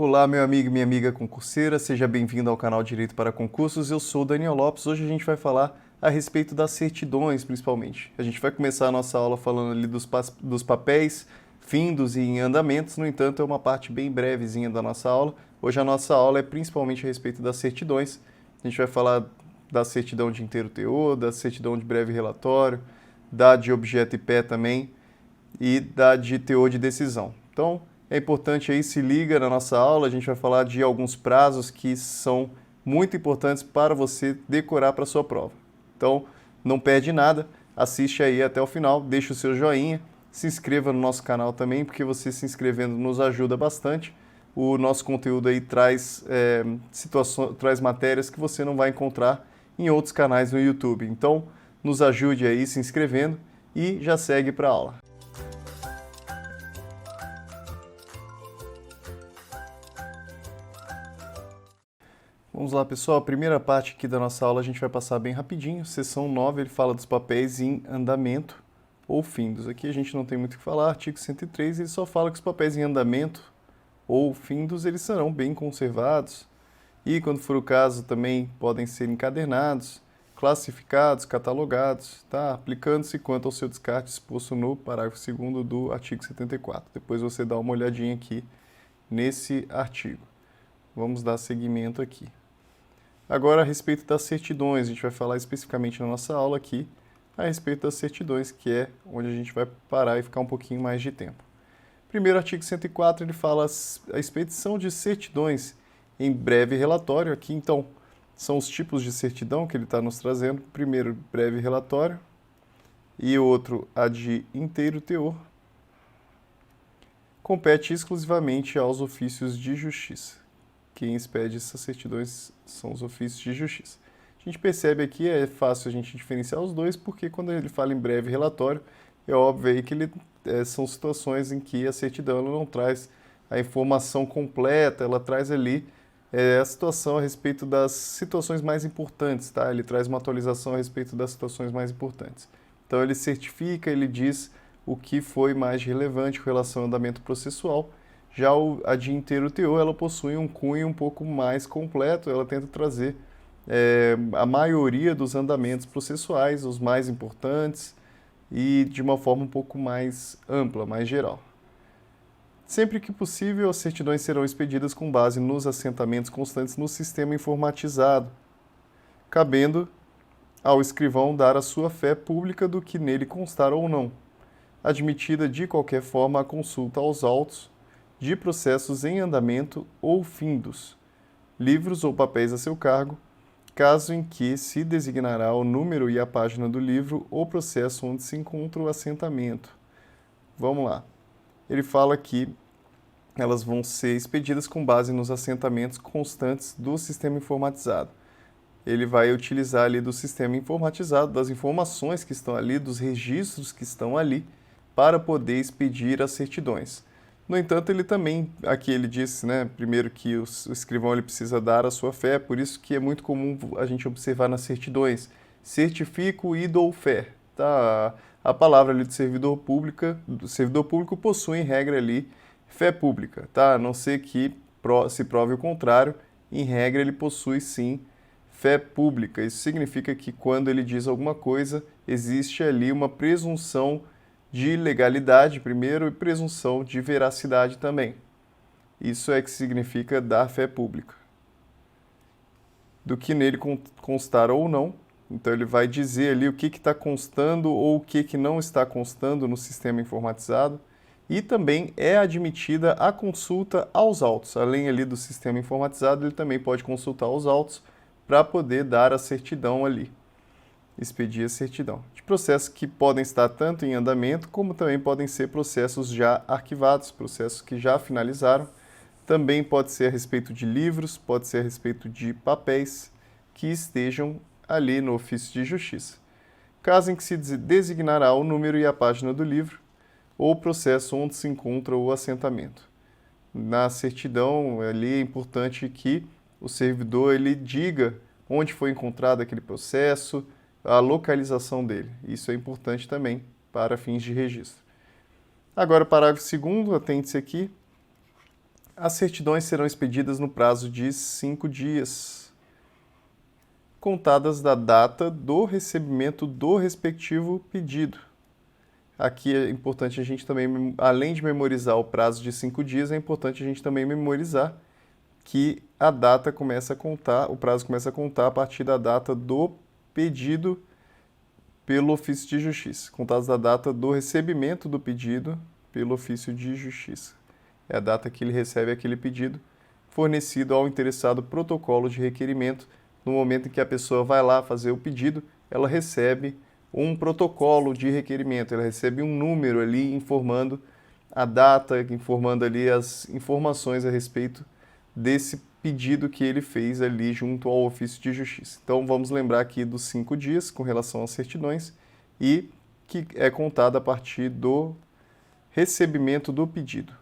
Olá, meu amigo e minha amiga concurseira, seja bem-vindo ao canal Direito para Concursos. Eu sou o Daniel Lopes. Hoje a gente vai falar a respeito das certidões, principalmente. A gente vai começar a nossa aula falando ali dos papéis, findos e em andamentos. No entanto, é uma parte bem brevezinha da nossa aula. Hoje a nossa aula é principalmente a respeito das certidões. A gente vai falar da certidão de inteiro teor, da certidão de breve relatório, da de objeto e pé também e da de teor de decisão. Então, é importante aí, se liga na nossa aula, a gente vai falar de alguns prazos que são muito importantes para você decorar para a sua prova. Então, não perde nada, assiste aí até o final, deixa o seu joinha, se inscreva no nosso canal também, porque você se inscrevendo nos ajuda bastante. O nosso conteúdo aí traz, traz matérias que você não vai encontrar em outros canais no YouTube. Então, nos ajude aí se inscrevendo e já segue para a aula. Vamos lá, pessoal. A primeira parte aqui da nossa aula a gente vai passar bem rapidinho. Seção 9, ele fala dos papéis em andamento ou findos. Aqui a gente não tem muito o que falar. Artigo 103, ele só fala que os papéis em andamento ou findos, eles serão bem conservados e, quando for o caso, também podem ser encadernados, classificados, catalogados, tá? Aplicando-se quanto ao seu descarte exposto no parágrafo 2º do artigo 74. Depois você dá uma olhadinha aqui nesse artigo. Vamos dar seguimento aqui. Agora, a respeito das certidões, a gente vai falar especificamente na nossa aula aqui a respeito das certidões, que é onde a gente vai parar e ficar um pouquinho mais de tempo. Primeiro, artigo 104, ele fala a expedição de certidões em breve relatório. Aqui, então, são os tipos de certidão que ele está nos trazendo. Primeiro, breve relatório, e outro, a de inteiro teor. Compete exclusivamente aos ofícios de justiça. Quem expede essas certidões são os ofícios de justiça. A gente percebe aqui, é fácil a gente diferenciar os dois, porque quando ele fala em breve relatório, é óbvio aí que são situações em que a certidão ela não traz a informação completa, ela traz ali a situação a respeito das situações mais importantes, tá? Ele traz uma atualização a respeito das situações mais importantes. Então ele certifica, ele diz o que foi mais relevante com relação ao andamento processual. Já a de inteiro teor, ela possui um cunho um pouco mais completo, ela tenta trazer a maioria dos andamentos processuais, os mais importantes, e de uma forma um pouco mais ampla, mais geral. Sempre que possível, as certidões serão expedidas com base nos assentamentos constantes no sistema informatizado, cabendo ao escrivão dar a sua fé pública do que nele constar ou não, admitida de qualquer forma a consulta aos autos de processos em andamento ou findos, livros ou papéis a seu cargo, caso em que se designará o número e a página do livro ou processo onde se encontra o assentamento. Vamos lá. Ele fala que elas vão ser expedidas com base nos assentamentos constantes do sistema informatizado. Ele vai utilizar ali do sistema informatizado, das informações que estão ali, dos registros que estão ali, para poder expedir as certidões. No entanto, ele também, aqui ele disse, né, primeiro que o escrivão ele precisa dar a sua fé, por isso que é muito comum a gente observar nas certidões, certifico e dou fé, tá? A palavra ali do servidor público possui em regra ali fé pública, tá? A não ser que se prove o contrário, em regra ele possui sim fé pública. Isso significa que quando ele diz alguma coisa, existe ali uma presunção de legalidade, primeiro, e presunção de veracidade também. Isso é que significa dar fé pública. Do que nele constar ou não, então ele vai dizer ali o que está constando ou o que não está constando no sistema informatizado, e também é admitida a consulta aos autos. Além ali do sistema informatizado, ele também pode consultar os autos para poder dar a certidão ali. Expedir a certidão. De processos que podem estar tanto em andamento, como também podem ser processos já arquivados, processos que já finalizaram. Também pode ser a respeito de livros, pode ser a respeito de papéis que estejam ali no ofício de justiça. Caso em que se designará o número e a página do livro, ou processo onde se encontra o assentamento. Na certidão, ali é importante que o servidor ele diga onde foi encontrado aquele processo, a localização dele. Isso é importante também para fins de registro. Agora, parágrafo 2º, atente-se aqui. As certidões serão expedidas no prazo de 5 dias, contadas da data do recebimento do respectivo pedido. Aqui é importante a gente também, além de memorizar o prazo de 5 dias, é importante a gente também memorizar que a data começa a contar, o prazo começa a contar a partir da data do pedido pelo ofício de justiça, contados da data do recebimento do pedido pelo ofício de justiça. É a data que ele recebe aquele pedido, fornecido ao interessado protocolo de requerimento. No momento em que a pessoa vai lá fazer o pedido, ela recebe um protocolo de requerimento, ela recebe um número ali informando a data, informando ali as informações a respeito desse pedido que ele fez ali junto ao ofício de justiça. Então vamos lembrar aqui dos 5 dias com relação às certidões e que é contado a partir do recebimento do pedido.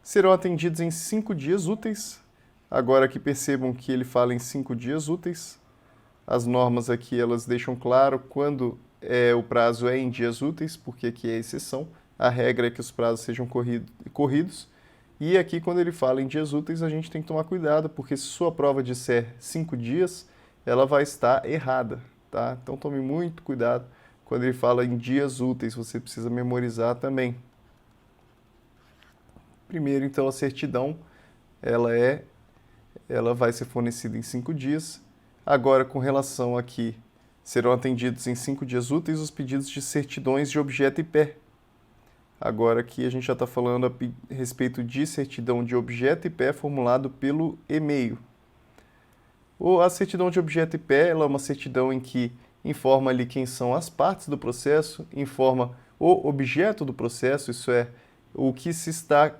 Serão atendidos em 5 dias úteis. Agora que percebam que ele fala em 5 dias úteis, as normas aqui elas deixam claro quando o prazo é em dias úteis, porque aqui é exceção. A regra é que os prazos sejam corridos. E aqui, quando ele fala em dias úteis, a gente tem que tomar cuidado, porque se sua prova disser 5 dias, ela vai estar errada, tá? Então tome muito cuidado quando ele fala em dias úteis, você precisa memorizar também. Primeiro, então, a certidão, ela vai ser fornecida em 5 dias. Agora, com relação aqui, serão atendidos em 5 dias úteis os pedidos de certidões de objeto e pé. Agora aqui a gente já está falando a respeito de certidão de objeto e pé formulado pelo e-mail. A certidão de objeto e pé ela é uma certidão em que informa ali quem são as partes do processo, informa o objeto do processo, isso é, o que se está,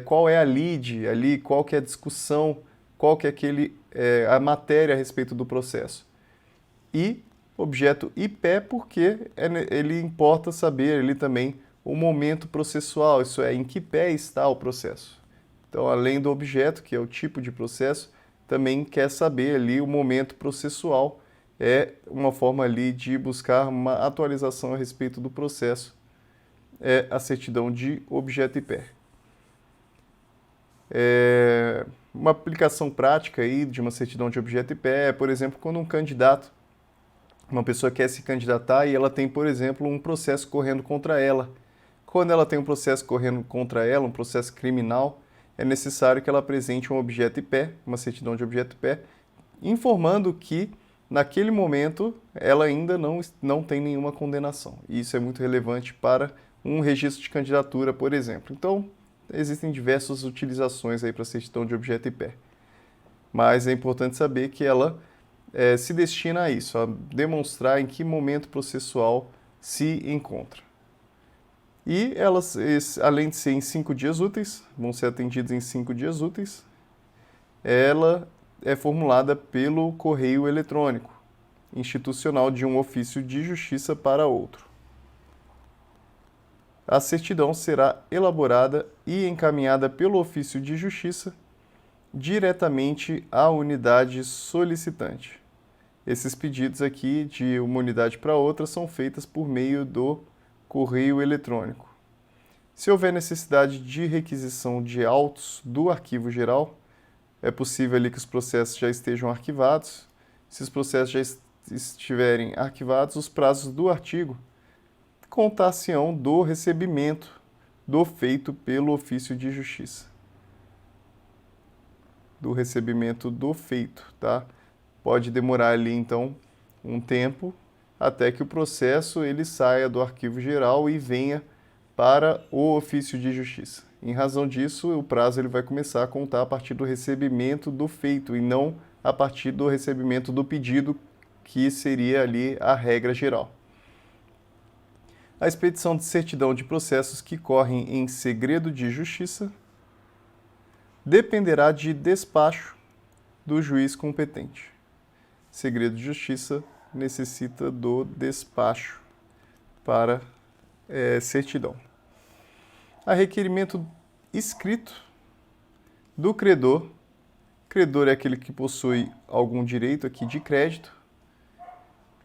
qual é a lide ali, qual que é a discussão, qual que é a matéria a respeito do processo. E objeto e pé porque ele importa saber ali também o momento processual, isso é, em que pé está o processo. Então, além do objeto, que é o tipo de processo, também quer saber ali o momento processual. É uma forma ali de buscar uma atualização a respeito do processo. É a certidão de objeto e pé. Uma aplicação prática aí de uma certidão de objeto e pé é, por exemplo, quando um candidato, uma pessoa quer se candidatar e ela tem, por exemplo, um processo correndo contra ela. Quando ela tem um processo correndo contra ela, um processo criminal, é necessário que ela apresente um objeto e pé, uma certidão de objeto e pé, informando que, naquele momento, ela ainda não tem nenhuma condenação. E isso é muito relevante para um registro de candidatura, por exemplo. Então, existem diversas utilizações aí para a certidão de objeto e pé. Mas é importante saber que ela se destina a isso, a demonstrar em que momento processual se encontra. E elas, além de ser em 5 dias úteis, vão ser atendidas em 5 dias úteis, ela é formulada pelo correio eletrônico institucional de um ofício de justiça para outro. A certidão será elaborada e encaminhada pelo ofício de justiça diretamente à unidade solicitante. Esses pedidos aqui de uma unidade para outra são feitos por meio do correio eletrônico. Se houver necessidade de requisição de autos do arquivo geral, é possível ali que os processos já estejam arquivados. Se os processos já estiverem arquivados, os prazos do artigo contar-se-ão do recebimento do feito pelo ofício de justiça. Do recebimento do feito, tá? Pode demorar ali, então, um tempo até que o processo ele saia do arquivo geral e venha para o ofício de justiça. Em razão disso, o prazo ele vai começar a contar a partir do recebimento do feito e não a partir do recebimento do pedido, que seria ali a regra geral. A expedição de certidão de processos que correm em segredo de justiça dependerá de despacho do juiz competente. Segredo de justiça necessita do despacho para certidão. A requerimento escrito do credor. Credor é aquele que possui algum direito aqui de crédito.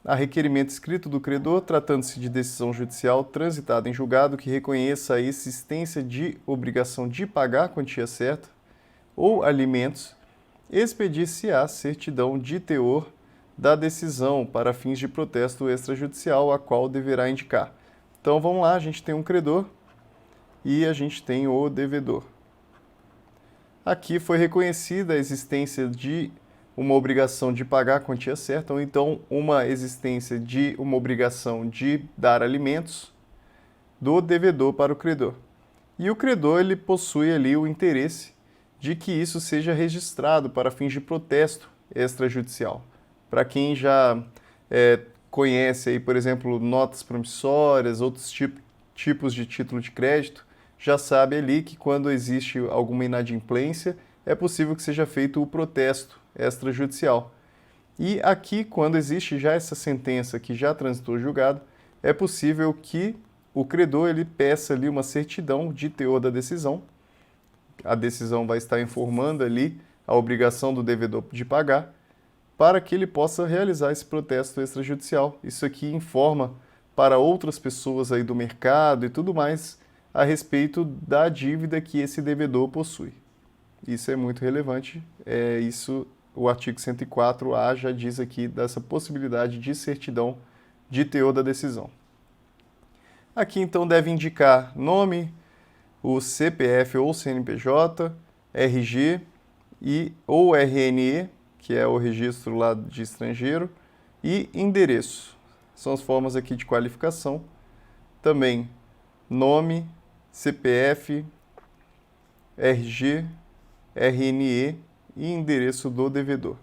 a requerimento escrito do credor, tratando-se de decisão judicial transitada em julgado que reconheça a existência de obrigação de pagar a quantia certa ou alimentos, expedir-se-á certidão de teor da decisão para fins de protesto extrajudicial, a qual deverá indicar. Então vamos lá, a gente tem um credor e a gente tem o devedor. Aqui foi reconhecida a existência de uma obrigação de pagar a quantia certa, ou então uma existência de uma obrigação de dar alimentos do devedor para o credor. E o credor ele possui ali o interesse de que isso seja registrado para fins de protesto extrajudicial. Para quem já conhece aí, por exemplo, notas promissórias, outros tipos de título de crédito, já sabe ali que quando existe alguma inadimplência, é possível que seja feito o protesto extrajudicial. E aqui, quando existe já essa sentença que já transitou julgado, é possível que o credor ele peça ali uma certidão de teor da decisão. A decisão vai estar informando ali a obrigação do devedor de pagar, para que ele possa realizar esse protesto extrajudicial. Isso aqui informa para outras pessoas aí do mercado e tudo mais a respeito da dívida que esse devedor possui. Isso é muito relevante, isso o artigo 104A já diz aqui dessa possibilidade de certidão de teor da decisão. Aqui então deve indicar nome, o CPF ou CNPJ, RG ou RNE, que é o registro lá de estrangeiro, e endereço. São as formas aqui de qualificação. Também nome, CPF, RG, RNE e endereço do devedor.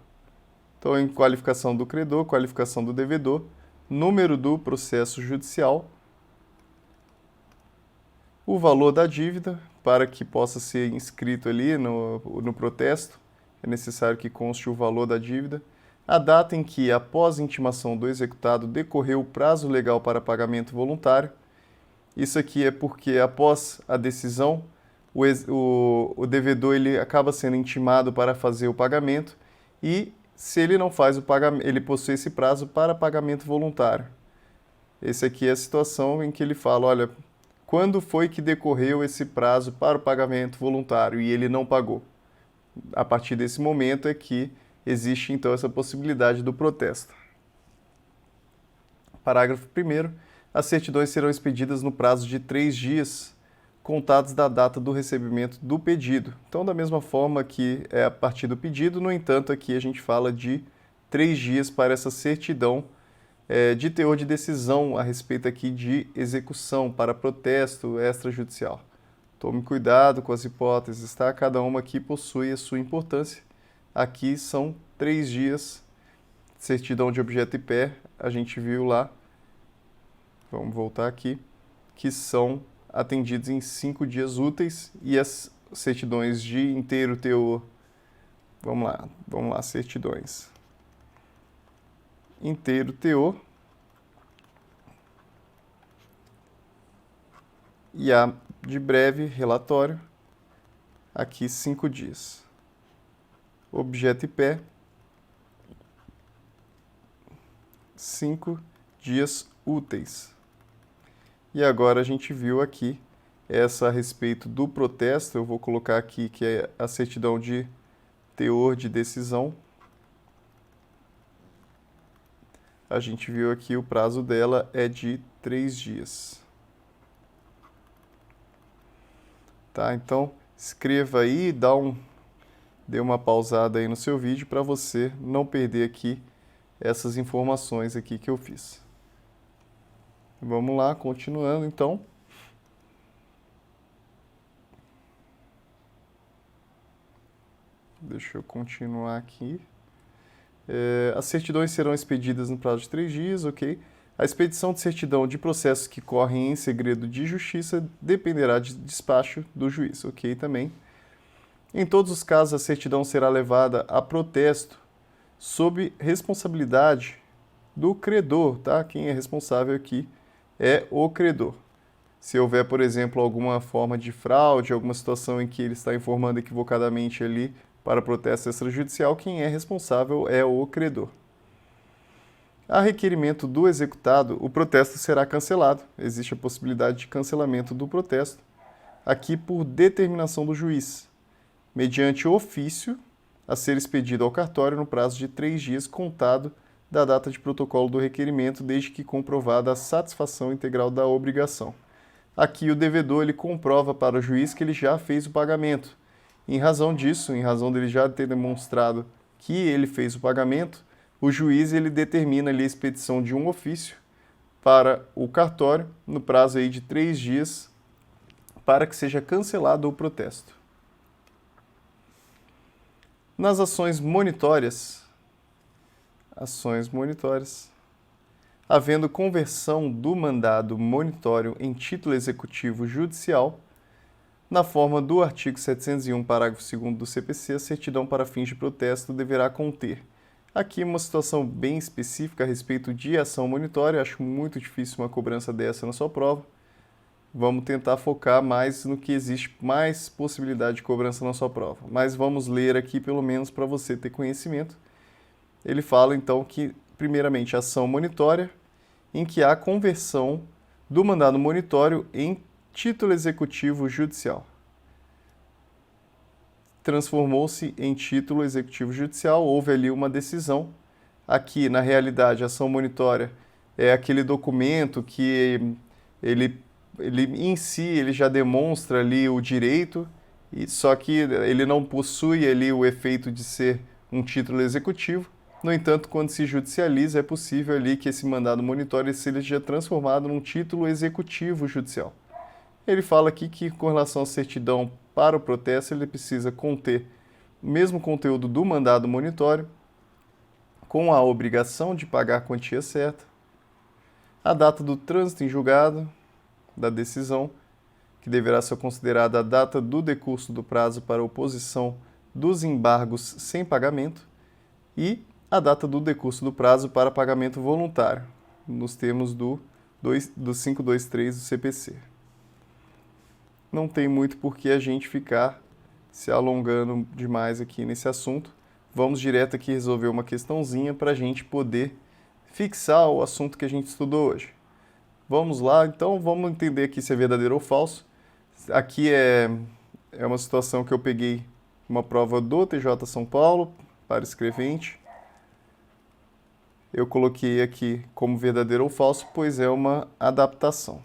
Então, em qualificação do credor, qualificação do devedor, número do processo judicial, o valor da dívida, para que possa ser inscrito ali no protesto, é necessário que conste o valor da dívida, a data em que, após intimação do executado, decorreu o prazo legal para pagamento voluntário. Isso aqui é porque, após a decisão, o devedor ele acaba sendo intimado para fazer o pagamento e, se ele não faz o pagamento, ele possui esse prazo para pagamento voluntário. Esse aqui é a situação em que ele fala, olha, quando foi que decorreu esse prazo para o pagamento voluntário e ele não pagou? A partir desse momento é que existe então essa possibilidade do protesto. Parágrafo 1º. As certidões serão expedidas no prazo de 3 dias, contados da data do recebimento do pedido. Então, da mesma forma que é a partir do pedido, no entanto, aqui a gente fala de 3 dias para essa certidão de teor de decisão a respeito aqui de execução para protesto extrajudicial. Tome cuidado com as hipóteses, tá? Cada uma aqui possui a sua importância. Aqui são 3 dias, certidão de objeto e pé, a gente viu lá, vamos voltar aqui, que são atendidos em 5 dias úteis e as certidões de inteiro teor, vamos lá, certidões. Inteiro teor e a de breve relatório, aqui 5 dias. Objeto e pé, 5 dias úteis. E agora a gente viu aqui essa a respeito do protesto, eu vou colocar aqui que é a certidão de teor de decisão. A gente viu aqui o prazo dela é de 3 dias. Tá, então escreva aí, dê uma pausada aí no seu vídeo para você não perder aqui essas informações aqui que eu fiz. Vamos lá, continuando então. Deixa eu continuar aqui. As certidões serão expedidas no prazo de 3 dias, ok? A expedição de certidão de processos que correm em segredo de justiça dependerá de despacho do juiz, ok? Também. Em todos os casos, a certidão será levada a protesto sob responsabilidade do credor, tá? Quem é responsável aqui é o credor. Se houver, por exemplo, alguma forma de fraude, alguma situação em que ele está informando equivocadamente ali para protesto extrajudicial, quem é responsável é o credor. A requerimento do executado, o protesto será cancelado. Existe a possibilidade de cancelamento do protesto, aqui por determinação do juiz, mediante ofício a ser expedido ao cartório no prazo de 3 dias contado da data de protocolo do requerimento, desde que comprovada a satisfação integral da obrigação. Aqui o devedor ele comprova para o juiz que ele já fez o pagamento. Em razão disso, em razão dele já ter demonstrado que ele fez o pagamento, o juiz ele determina ali a expedição de um ofício para o cartório no prazo aí de 3 dias para que seja cancelado o protesto. Nas ações monitórias, havendo conversão do mandado monitório em título executivo judicial, na forma do artigo 701, parágrafo 2º do CPC, a certidão para fins de protesto deverá conter. Aqui uma situação bem específica a respeito de ação monitória, acho muito difícil uma cobrança dessa na sua prova. Vamos tentar focar mais no que existe mais possibilidade de cobrança na sua prova. Mas vamos ler aqui pelo menos para você ter conhecimento. Ele fala então que, primeiramente, ação monitória, em que há conversão do mandado monitório em título executivo judicial. Transformou-se em título executivo judicial, houve ali uma decisão. Aqui, na realidade, a ação monitória é aquele documento que ele em si ele já demonstra ali o direito, só que ele não possui ali o efeito de ser um título executivo. No entanto, quando se judicializa, é possível ali que esse mandado monitório seja transformado num título executivo judicial. Ele fala aqui que, com relação à certidão para o protesto, ele precisa conter o mesmo conteúdo do mandado monitório, com a obrigação de pagar a quantia certa, a data do trânsito em julgado da decisão, que deverá ser considerada a data do decurso do prazo para oposição dos embargos sem pagamento, e a data do decurso do prazo para pagamento voluntário, nos termos do 523 do CPC. Não tem muito por que a gente ficar se alongando demais aqui nesse assunto. Vamos direto aqui resolver uma questãozinha para a gente poder fixar o assunto que a gente estudou hoje. Vamos lá, então vamos entender aqui se é verdadeiro ou falso. Aqui é uma situação que eu peguei uma prova do TJ São Paulo para escrevente. Eu coloquei aqui como verdadeiro ou falso, pois é uma adaptação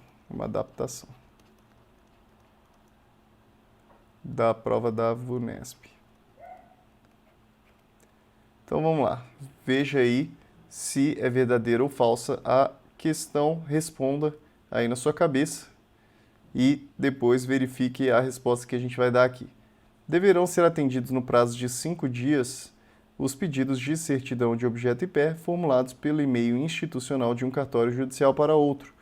da prova da VUNESP. Então vamos lá, veja aí se é verdadeira ou falsa a questão, responda aí na sua cabeça e depois verifique a resposta que a gente vai dar aqui. Deverão ser atendidos no prazo de 5 dias os pedidos de certidão de objeto e pé formulados pelo e-mail institucional de um cartório judicial para outro.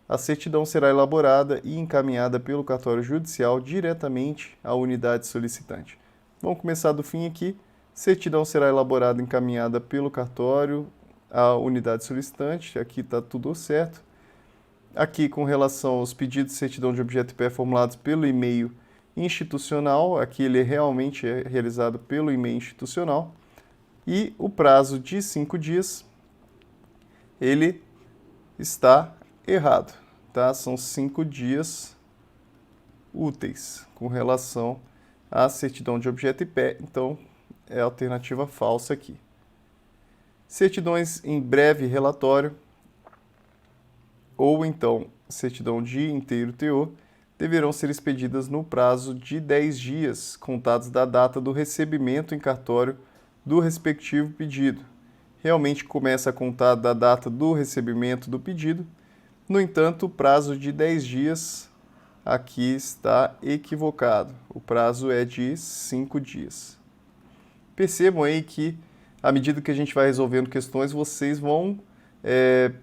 A certidão será elaborada e encaminhada pelo cartório judicial diretamente à unidade solicitante. Vamos começar do fim aqui. Certidão será elaborada e encaminhada pelo cartório à unidade solicitante. Aqui está tudo certo. Aqui, com relação aos pedidos de certidão de objeto e pé formulados pelo e-mail institucional, aqui ele realmente é realizado pelo e-mail institucional. E o prazo de 5 dias, ele está errado, tá? São 5 dias úteis com relação à certidão de objeto e pé, então é a alternativa falsa aqui. Certidões em breve relatório, ou então certidão de inteiro teor, deverão ser expedidas no prazo de 10 dias, contados da data do recebimento em cartório do respectivo pedido. Realmente começa a contar da data do recebimento do pedido. No entanto, o prazo de 10 dias aqui está equivocado. O prazo é de 5 dias. Percebam aí que, à medida que a gente vai resolvendo questões, vocês vão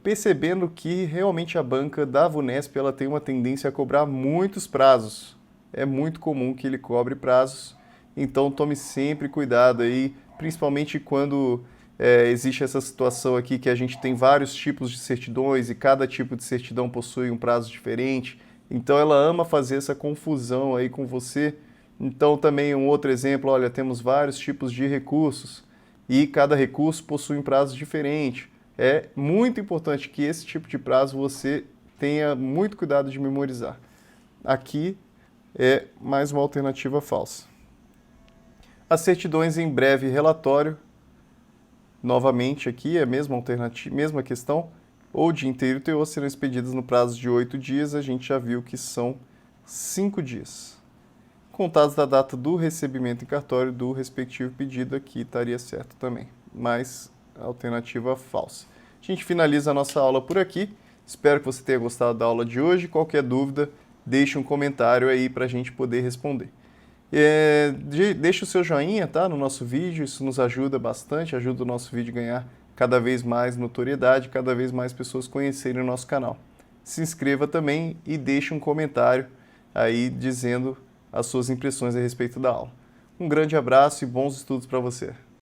percebendo que realmente a banca da VUNESP ela tem uma tendência a cobrar muitos prazos. É muito comum que ele cobre prazos, então tome sempre cuidado aí, principalmente quando existe essa situação aqui que a gente tem vários tipos de certidões e cada tipo de certidão possui um prazo diferente. Então ela ama fazer essa confusão aí com você. Então também um outro exemplo, olha, temos vários tipos de recursos e cada recurso possui um prazo diferente. É muito importante que esse tipo de prazo você tenha muito cuidado de memorizar. Aqui é mais uma alternativa falsa. As certidões em breve relatório, novamente aqui é a mesma alternativa, mesma questão, ou dia inteiro teor serão expedidas no prazo de 8 dias, a gente já viu que são 5 dias. Contados da data do recebimento em cartório do respectivo pedido, aqui estaria certo também, mas alternativa falsa. A gente finaliza a nossa aula por aqui. Espero que você tenha gostado da aula de hoje. Qualquer dúvida, deixe um comentário aí para a gente poder responder. Deixe o seu joinha, tá, no nosso vídeo, isso nos ajuda bastante, ajuda o nosso vídeo a ganhar cada vez mais notoriedade, cada vez mais pessoas conhecerem o nosso canal. Se inscreva também e deixe um comentário aí dizendo as suas impressões a respeito da aula. Um grande abraço e bons estudos para você.